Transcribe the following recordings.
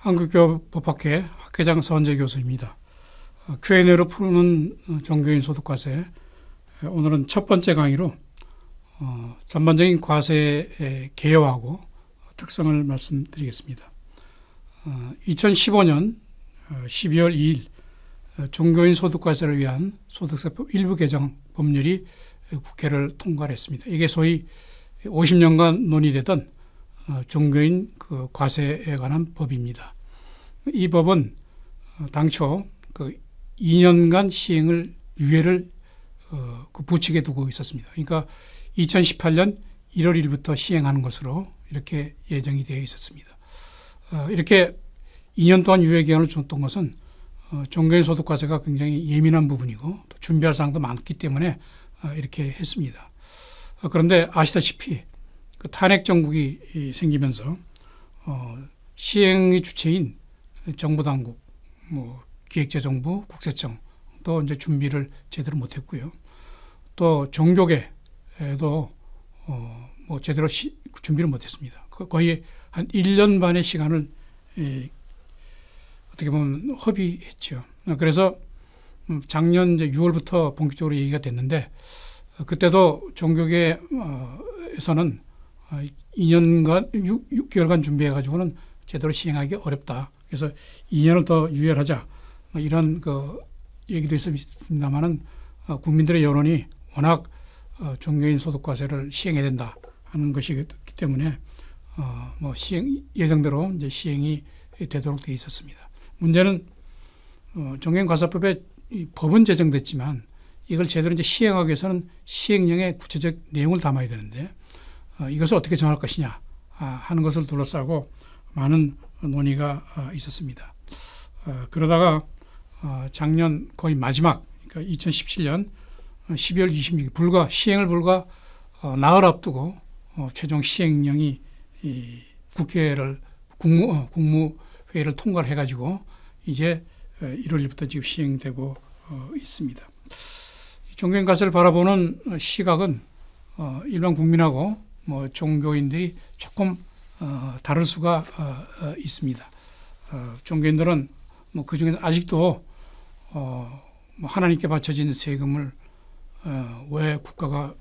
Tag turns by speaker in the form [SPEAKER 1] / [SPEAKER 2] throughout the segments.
[SPEAKER 1] 한국교법학회 학회장 서은재 교수입니다. Q&A로 푸는 종교인 소득과세. 오늘은 첫 번째 강의로 전반적인 과세의 개요하고 특성을 말씀드리겠습니다. 2015년 12월 2일 종교인 소득과세를 위한 소득세법 일부 개정 법률이 국회를 통과를 했습니다. 이게 소위 50년간 논의되던 종교인 그 과세에 관한 법입니다. 이 법은 당초 그 2년간 시행을 유예를 그 부칙에 두고 있었습니다. 그러니까 2018년 1월 1일부터 시행하는 것으로 이렇게 예정이 되어 있었습니다. 이렇게 2년 동안 유예 기간을 줬던 것은 종교인 소득과세가 굉장히 예민한 부분이고 또 준비할 사항도 많기 때문에 이렇게 했습니다. 그런데 아시다시피 그 탄핵 정국이 생기면서 시행의 주체인 정부 당국, 기획재정부, 국세청도 이제 준비를 제대로 못했고요. 또 종교계도 제대로 준비를 못했습니다. 거의 한 1년 반의 시간을 어떻게 보면 허비했죠. 그래서 작년 이제 6월부터 본격적으로 얘기가 됐는데 그때도 종교계에서는 2년간 6개월간 준비해가지고는 제대로 시행하기 어렵다. 그래서 2년을 더 유예하자. 이런 그 얘기도 있습니다만은 국민들의 여론이 워낙 종교인 소득과세를 시행해야 된다 하는 것이기 때문에 예정대로 이제 시행이 되도록 되어 있었습니다. 문제는 종교인 과세법에 법은 제정됐지만 이걸 제대로 이제 시행하기 위해서는 시행령의 구체적 내용을 담아야 되는데 이것을 어떻게 정할 것이냐 하는 것을 둘러싸고 많은 논의가 있었습니다. 그러다가 작년 거의 마지막 그러니까 2017년 12월 26일 시행을 불과 나흘 앞두고 최종 시행령이 국회를 국무회의를 통과를 해가지고 이제 1월 1일부터 지금 시행되고 있습니다. 종교인 과세를 바라보는 시각은 일반 국민하고 종교인들이 조금 다를 수가 있습니다. 종교인들은 그중에 아직도 하나님께 바쳐진 세금을 왜 국가가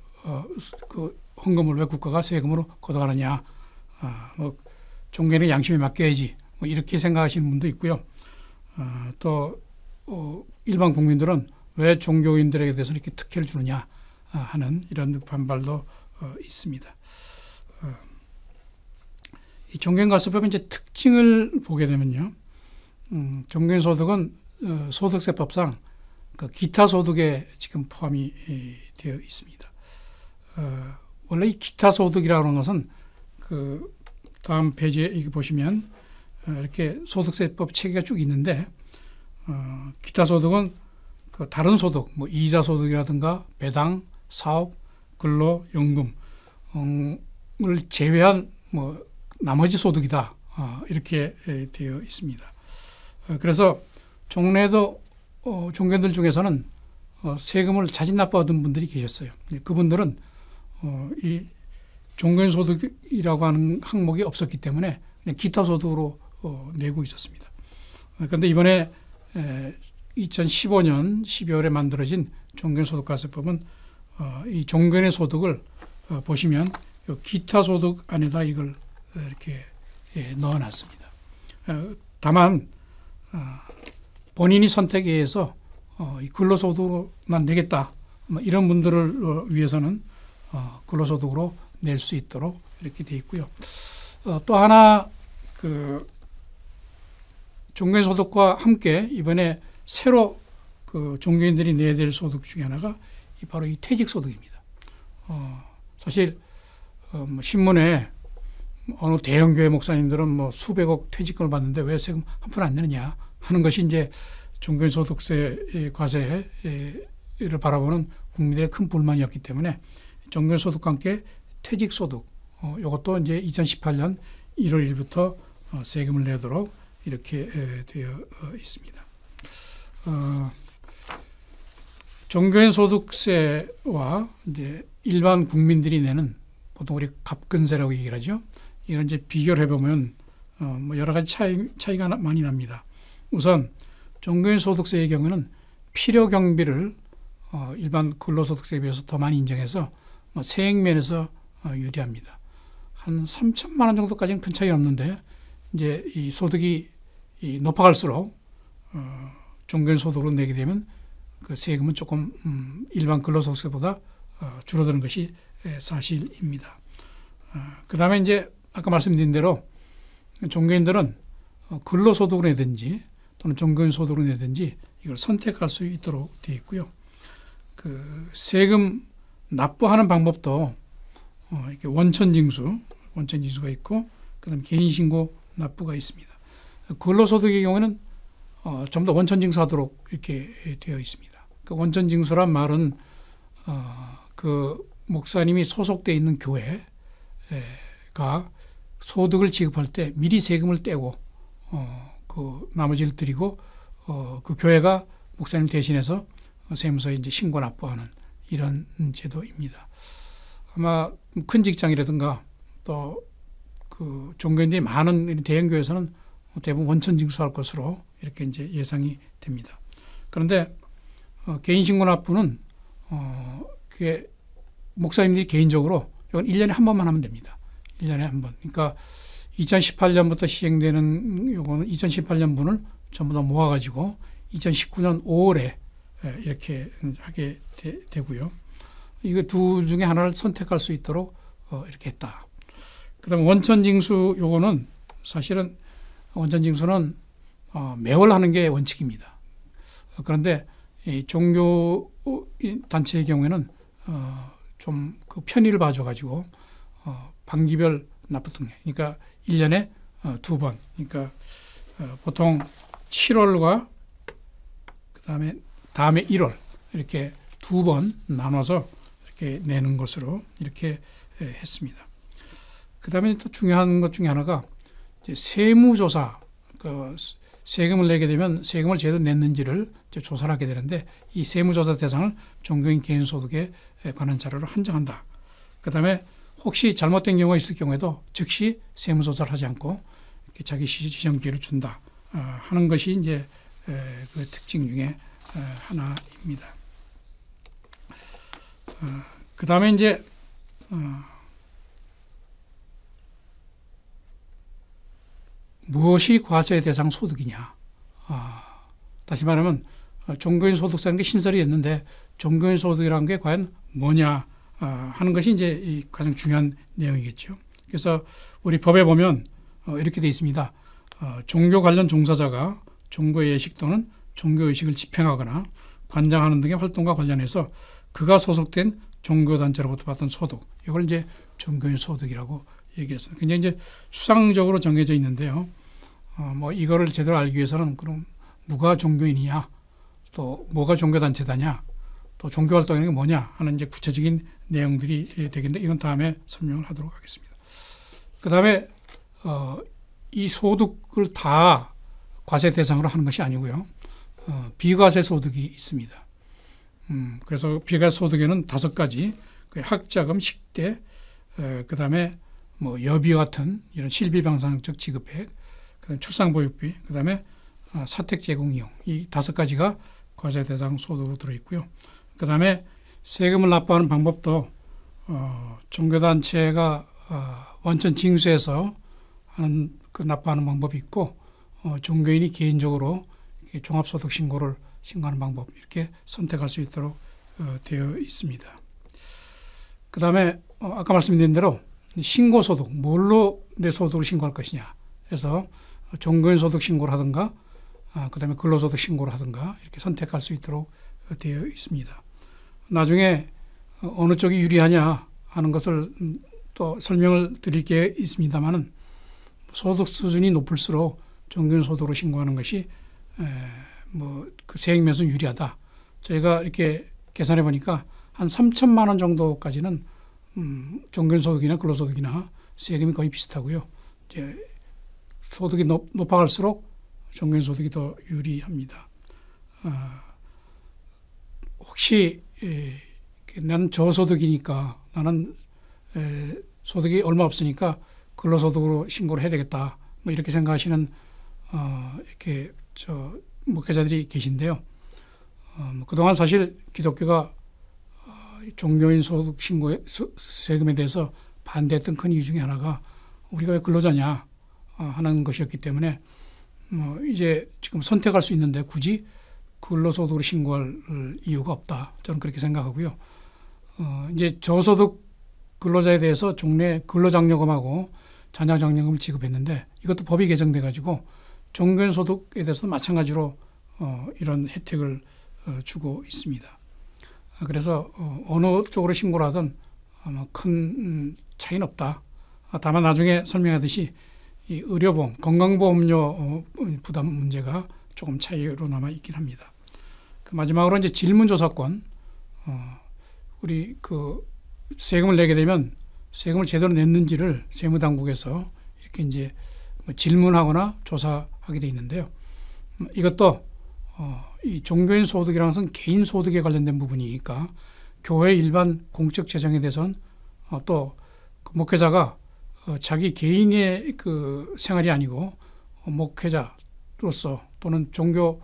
[SPEAKER 1] 그 헌금을 왜 국가가 세금으로 걷어가느냐, 종교인의 양심에 맡겨야지 이렇게 생각하시는 분도 있고요. 또 일반 국민들은 왜 종교인들에게 대해서 이렇게 특혜를 주느냐 하는 이런 반발도 있습니다. 이 종교인과세법의 이제 특징을 보게 되면요, 종교인 소득은 소득세법상 그 기타 소득에 지금 포함이 되어 있습니다. 원래 이 기타 소득이라고 하는 것은 그 다음 페이지에 이거 보시면 이렇게 소득세법 체계가 쭉 있는데 기타 소득은 그 다른 소득, 이자 소득이라든가 배당, 사업, 근로, 연금을 제외한 나머지 소득이다. 이렇게 되어 있습니다. 그래서 종래도 종교인들 중에서는 세금을 자진납부 얻은 분들이 계셨어요. 그분들은 이 종교인 소득이라고 하는 항목이 없었기 때문에 그냥 기타 소득으로 내고 있었습니다. 그런데 이번에 2015년 12월에 만들어진 종교인 소득과세법은 이 종교인의 소득을 보시면 기타 소득 안에다 이걸 이렇게 넣어놨습니다. 다만 본인이 선택에 의해서 근로소득으로만 내겠다 이런 분들을 위해서는 근로소득으로 낼 수 있도록 이렇게 돼 있고요. 또 하나 그 종교인 소득과 함께 이번에 새로 그 종교인들이 내야 될 소득 중에 하나가 바로 이 퇴직소득입니다. 사실 신문에 어느 대형교회 목사님들은 수백억 퇴직금을 받는데 왜 세금 한 푼 안 내느냐 하는 것이 이제 종교인 소득세 과세를 바라보는 국민들의 큰 불만이었기 때문에 종교인 소득과 함께 퇴직소득 이것도 이제 2018년 1월 1일부터 세금을 내도록 이렇게 되어 있습니다. 종교인 소득세와 이제 일반 국민들이 내는 보통 우리 갑근세라고 얘기를 하죠. 이걸 이제 비교를 해보면 뭐 여러 가지 차이가 많이 납니다. 우선 종교인 소득세의 경우는 필요 경비를 일반 근로소득세에 비해서 더 많이 인정해서 뭐 세액 면에서 유리합니다. 한 3천만 원 정도까지는 큰 차이 없는데 이제 이 소득이 높아갈수록 종교인 소득으로 내게 되면 그 세금은 조금 일반 근로소득세보다 줄어드는 것이 사실입니다. 그 다음에 이제 아까 말씀드린 대로 종교인들은 근로소득으로 내든지 또는 종교인 소득으로 내든지 이걸 선택할 수 있도록 되어 있고요. 그 세금 납부하는 방법도 이렇게 원천징수가 있고 그다음에 개인신고 납부가 있습니다. 근로소득의 경우에는 좀 더 원천징수하도록 이렇게 되어 있습니다. 그 원천징수란 말은 그 목사님이 소속되어 있는 교회가 소득을 지급할 때 미리 세금을 떼고 그 나머지를 드리고 그 교회가 목사님 대신해서 세무서에 이제 신고 납부하는 이런 제도입니다. 아마 큰 직장이라든가 또 그 종교인들이 많은 대형 교회에서는 대부분 원천 징수할 것으로 이렇게 이제 예상이 됩니다. 그런데 개인 신고 납부는 그게 목사님들이 개인적으로 이건 1년에 한 번만 하면 됩니다. 1년에 한 번. 그러니까 2018년부터 시행되는 요거는 2018년분을 전부 다 모아가지고 2019년 5월에 이렇게 하게 되고요. 이거 두 중에 하나를 선택할 수 있도록 이렇게 했다. 그다음에 원천징수 요거는 사실은 원천징수는 매월 하는 게 원칙입니다. 그런데 이 종교 단체의 경우에는 좀 그 편의를 봐줘가지고 반기별 납부 등록. 그러니까 1년에 두 번. 그러니까 보통 7월과 그다음에 다음에 1월 이렇게 두 번 나눠서 이렇게 내는 것으로 이렇게 했습니다. 그다음에 또 중요한 것 중에 하나가 이제 세무조사. 그 세금을 내게 되면 세금을 제대로 냈는지를 이제 조사를 하게 되는데 이 세무조사 대상을 종교인 개인소득에 관한 자료로 한정한다. 그다음에 혹시 잘못된 경우가 있을 경우에도 즉시 세무조사를 하지 않고 이렇게 자기 시정 기회를 준다 하는 것이 이제 그 특징 중에 하나입니다. 그다음에 이제 무엇이 과세 대상 소득이냐? 다시 말하면 종교인 소득세라는 게 신설이 됐는데 종교인 소득이라는 게 과연 뭐냐 하는 것이 이제 가장 중요한 내용이겠죠. 그래서 우리 법에 보면 이렇게 되어 있습니다. 종교 관련 종사자가 종교 예식 또는 종교 의식을 집행하거나 관장하는 등의 활동과 관련해서 그가 소속된 종교단체로부터 받던 소득, 이걸 이제 종교인 소득이라고 얘기했습니다. 굉장히 이제 추상적으로 정해져 있는데요. 뭐 이거를 제대로 알기 위해서는 그럼 누가 종교인이냐, 또 뭐가 종교단체다냐, 또 종교활동이 뭐냐 하는 이제 구체적인 내용들이 되겠는데 이건 다음에 설명을 하도록 하겠습니다. 그 다음에 이 소득을 다 과세 대상으로 하는 것이 아니고요. 비과세 소득이 있습니다. 그래서 비과세 소득에는 5가지, 학자금, 식대, 그 다음에 뭐 여비 같은 이런 실비병상적 지급액, 그다음에 출산보육비, 그다음에 사택 제공 이용, 이 5가지가 과세 대상 소득으로 들어있고요. 그다음에 세금을 납부하는 방법도 종교단체가 원천 징수해서 하는 그 납부하는 방법이 있고 종교인이 개인적으로 종합소득 신고를 신고하는 방법 이렇게 선택할 수 있도록 되어 있습니다. 그다음에 아까 말씀드린 대로 신고소득, 뭘로 내 소득을 신고할 것이냐 해서 종교인 소득 신고를 하든가 그다음에 근로소득 신고를 하든가 이렇게 선택할 수 있도록 되어 있습니다. 나중에 어느 쪽이 유리하냐 하는 것을 또 설명을 드릴 게 있습니다만은 소득 수준이 높을수록 종교인 소득으로 신고하는 것이 뭐 그 세액면에서 유리하다. 저희가 이렇게 계산해 보니까 한 3천만 원 정도까지는 종교인 소득이나 근로소득이나 세금이 거의 비슷하고요. 이제 소득이 높아갈수록 종교인 소득이 더 유리합니다. 혹시 나는 저소득이니까 나는 소득이 얼마 없으니까 근로소득으로 신고를 해야 되겠다 뭐 이렇게 생각하시는 이렇게 목회자들이 계신데요. 뭐 그동안 사실 기독교가 종교인 소득 신고 세금에 대해서 반대했던 큰 이유 중에 하나가 우리가 왜 근로자냐 하는 것이었기 때문에 이제 지금 선택할 수 있는데 굳이 근로소득으로 신고할 이유가 없다. 저는 그렇게 생각하고요. 이제 저소득 근로자에 대해서 종래 근로장려금하고 자녀장려금을 지급했는데 이것도 법이 개정돼 가지고 종교인 소득에 대해서 마찬가지로 이런 혜택을 주고 있습니다. 그래서 어느 쪽으로 신고를 하든 큰 차이는 없다. 다만 나중에 설명하듯이 이 의료보험, 건강보험료 부담 문제가 조금 차이로 남아 있긴 합니다. 마지막으로 이제 질문조사권. 우리 세금을 내게 되면 세금을 제대로 냈는지를 세무당국에서 이렇게 이제 질문하거나 조사하게 돼 있는데요. 이것도 이 종교인 소득이라는 것은 개인 소득에 관련된 부분이니까 교회 일반 공적 재정에 대해서는 또 목회자가 자기 개인의 생활이 아니고 목회자로서 또는 종교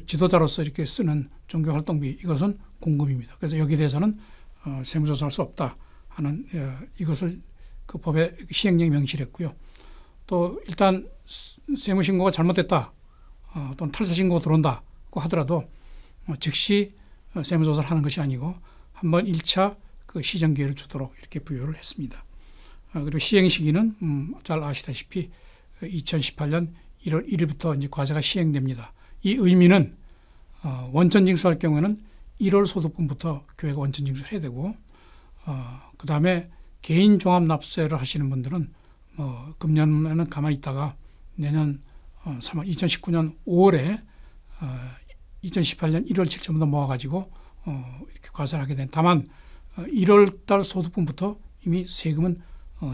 [SPEAKER 1] 지도자로서 이렇게 쓰는 종교 활동비 이것은 공금입니다. 그래서 여기에 대해서는 세무조사할 수 없다 하는 이것을 그 법의 시행령이 명시했고요. 또 일단 세무신고가 잘못됐다 또는 탈세신고가 들어온다고 하더라도 즉시 세무조사를 하는 것이 아니고 한번 1차 그 시정기회를 주도록 이렇게 부여를 했습니다. 그리고 시행 시기는 잘 아시다시피 2018년 1월 1일부터 이제 과제가 시행됩니다. 이 의미는 원천 징수할 경우에는 1월 소득분부터 교회가 원천 징수를 해야 되고 그 다음에 개인 종합납세를 하시는 분들은 금년에는 가만히 있다가 내년 2019년 5월에 2018년 1월 7일부터 모아가지고 이렇게 과세를 하게 된. 다만 1월 달 소득분부터 이미 세금은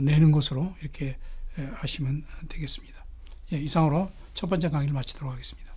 [SPEAKER 1] 내는 것으로 이렇게 하시면 되겠습니다. 이상으로 첫 번째 강의를 마치도록 하겠습니다.